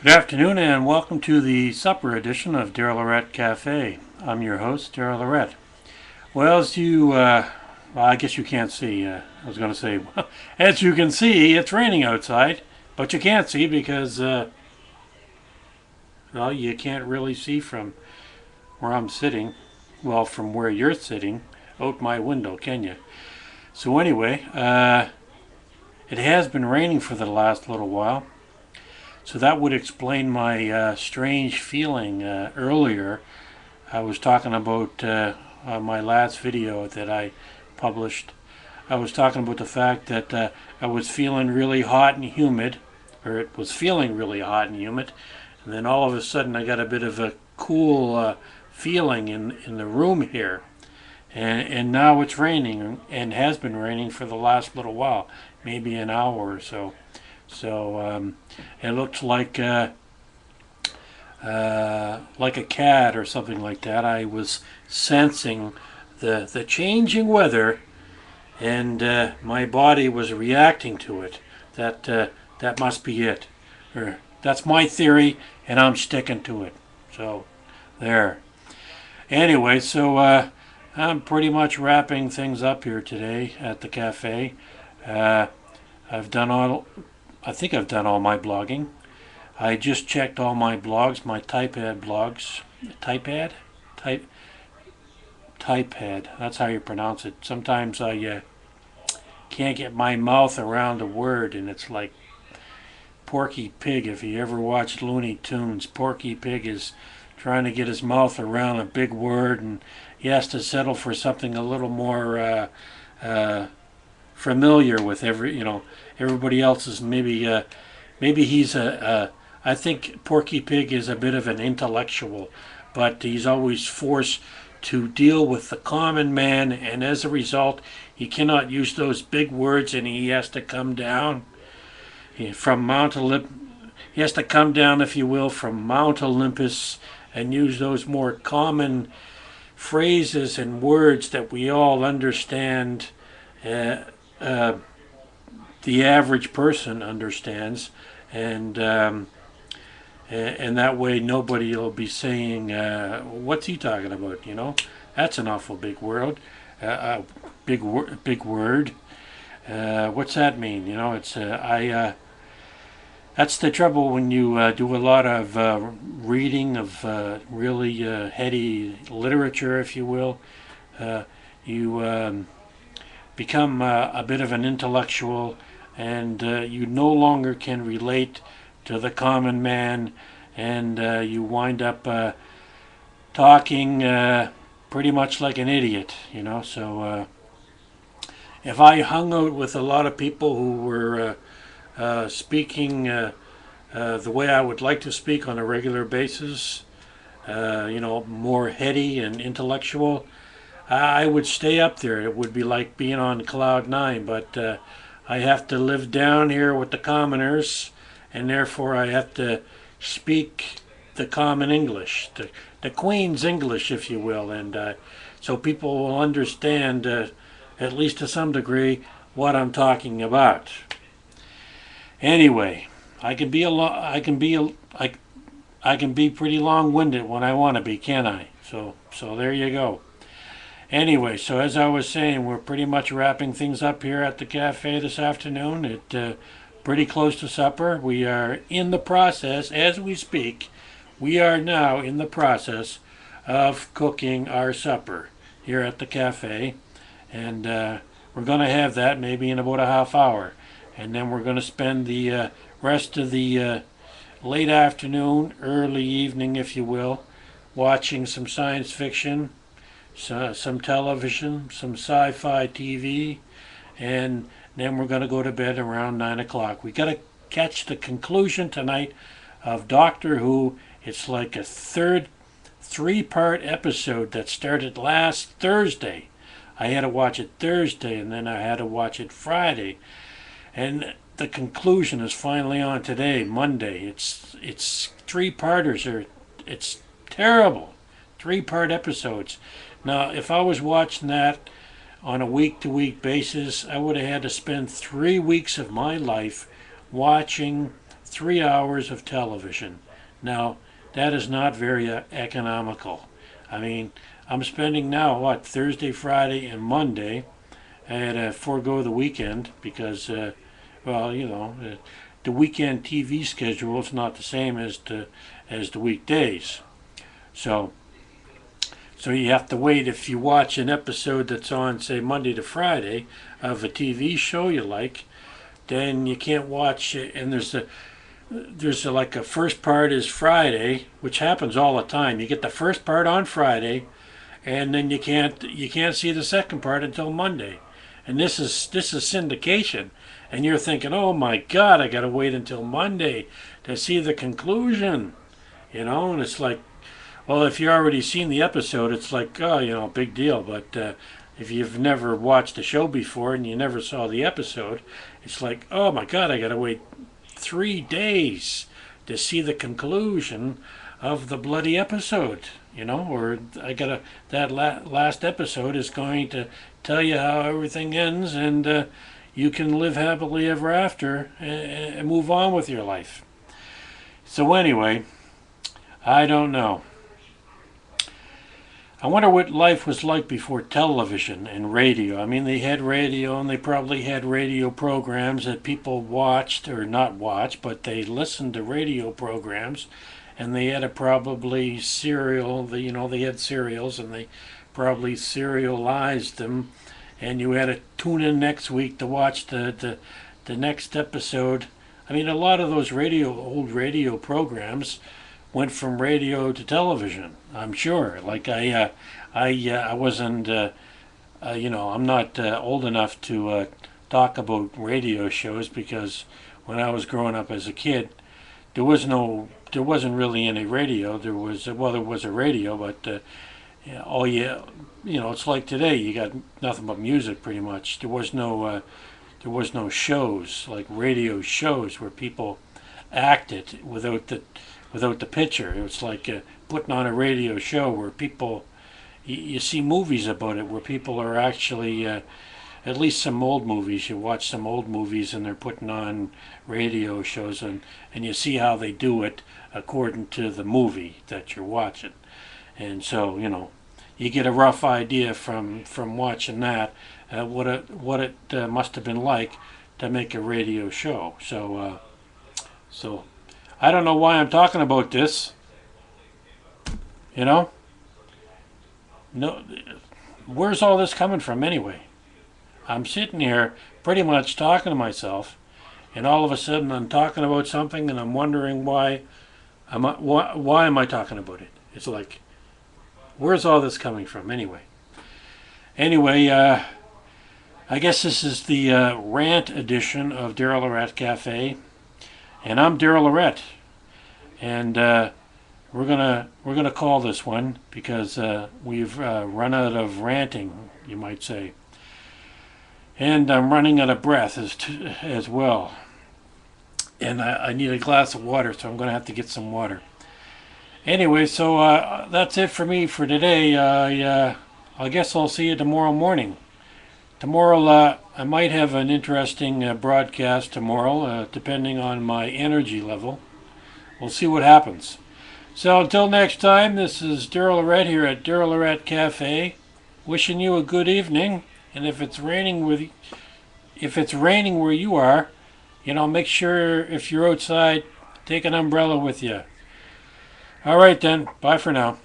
Good afternoon and welcome to the supper edition of Daryllorette Cafe. I'm your host, Daryllorette. Well, I guess you can't see. I was going to say, well, as you can see, it's raining outside, but you can't see because, well, you can't really see from where I'm sitting. Well, from where you're sitting, out my window, can you? So anyway, it has been raining for the last little while. So that would explain my strange feeling earlier. I was talking about my last video that I published. I was talking about the fact that I was feeling really hot and humid, or it was feeling really hot and humid, and then all of a sudden I got a bit of a cool feeling in the room here. And now it's raining and has been raining for the last little while, maybe an hour or so. So it looks like a cat or something like that. I was sensing the changing weather, and my body was reacting to it. That must be it. Or that's my theory, and I'm sticking to it. So there. Anyway, so I'm pretty much wrapping things up here today at the cafe. I've done all. I think I've done all my blogging. I just checked all my blogs, my Typepad blogs. Typepad? Typepad. That's how you pronounce it. Sometimes I can't get my mouth around a word, and it's like Porky Pig. If you ever watched Looney Tunes, Porky Pig is trying to get his mouth around a big word, and he has to settle for something a little more familiar with everybody else is maybe he's I think Porky Pig is a bit of an intellectual, but he's always forced to deal with the common man, and as a result he cannot use those big words, and he has to come down from Mount Olympus. He has to come down, if you will, from Mount Olympus and use those more common phrases and words that we all understand. The average person understands, and that way nobody will be saying, "What's he talking about?" That's an awful big word. Big word. What's that mean? It's That's the trouble when you do a lot of reading of really heady literature, if you will. You become a bit of an intellectual, and you no longer can relate to the common man, and you wind up talking pretty much like an idiot, So if I hung out with a lot of people who were speaking the way I would like to speak on a regular basis, more heady and intellectual, I would stay up there. It would be like being on cloud nine, but I have to live down here with the commoners, and therefore I have to speak the common English, the Queen's English, if you will, and so people will understand, at least to some degree, what I'm talking about. Anyway, I can be pretty long-winded when I want to be, can't I? So there you go. Anyway, so as I was saying, we're pretty much wrapping things up here at the cafe this afternoon. It's pretty close to supper. We are in the process, as we speak, we are now in the process of cooking our supper here at the cafe. And we're going to have that maybe in about a half hour. And then we're going to spend the rest of the late afternoon, early evening, if you will, watching some science fiction, some television, some sci-fi TV, and then we're going to go to bed around 9 o'clock. We got to catch the conclusion tonight of Doctor Who. It's like a three-part episode that started last Thursday. I had to watch it Thursday, and then I had to watch it Friday, and the conclusion is finally on today, Monday. It's three-parters. It's terrible. Three-part episodes. Now, if I was watching that on a week-to-week basis, I would have had to spend 3 weeks of my life watching 3 hours of television. Now, that is not very economical. I mean, I'm spending now, what, Thursday, Friday, and Monday. I had to forego the weekend because, well, the weekend TV schedule is not the same as the weekdays. So, so you have to wait. If you watch an episode that's on, say, Monday to Friday of a TV show you like, then you can't watch it. And like a first part is Friday, which happens all the time. You get the first part on Friday, and then you can't see the second part until Monday. And this is syndication, and you're thinking, oh my God, I got to wait until Monday to see the conclusion, And it's like, well, if you've already seen the episode, it's like, oh, big deal. But if you've never watched the show before and you never saw the episode, it's like, oh my God, I got to wait 3 days to see the conclusion of the bloody episode, or that last episode is going to tell you how everything ends, and you can live happily ever after and move on with your life. So anyway, I don't know. I wonder what life was like before television and radio. I mean, they had radio, and they probably had radio programs that people watched, or not watched, but they listened to radio programs, and they had probably serial. They had serials, and they probably serialized them, and you had to tune in next week to watch the next episode. I mean, a lot of those old radio programs went from radio to television. I'm sure. Like I wasn't. I'm not old enough to talk about radio shows, because when I was growing up as a kid, there wasn't really any radio. There was a radio, but it's like today. You got nothing but music, pretty much. There was no shows like radio shows where people acted without the picture. It was like putting on a radio show where people, you see movies about it where people are actually, at least some old movies, you watch some old movies and they're putting on radio shows, and you see how they do it according to the movie that you're watching. And so, you get a rough idea from watching that, what it must have been like to make a radio show. So I don't know why I'm talking about this. No, where's all this coming from anyway? I'm sitting here pretty much talking to myself, and all of a sudden I'm talking about something, and I'm wondering why am I talking about it? It's like, where's all this coming from anyway? Anyway, I guess this is the rant edition of Daryl Lorette Cafe, and I'm Daryl Lorette, and we're gonna call this one because we've run out of ranting, you might say, and I'm running out of breath as well, and I need a glass of water, so I'm gonna have to get some water. Anyway, so that's it for me for today. I guess I'll see you tomorrow morning. Tomorrow I might have an interesting broadcast tomorrow, depending on my energy level. We'll see what happens. So until next time, this is Daryl Lorette here at Daryl Lorette Cafe, wishing you a good evening. And if it's raining where you are, make sure if you're outside, take an umbrella with you. All right then, bye for now.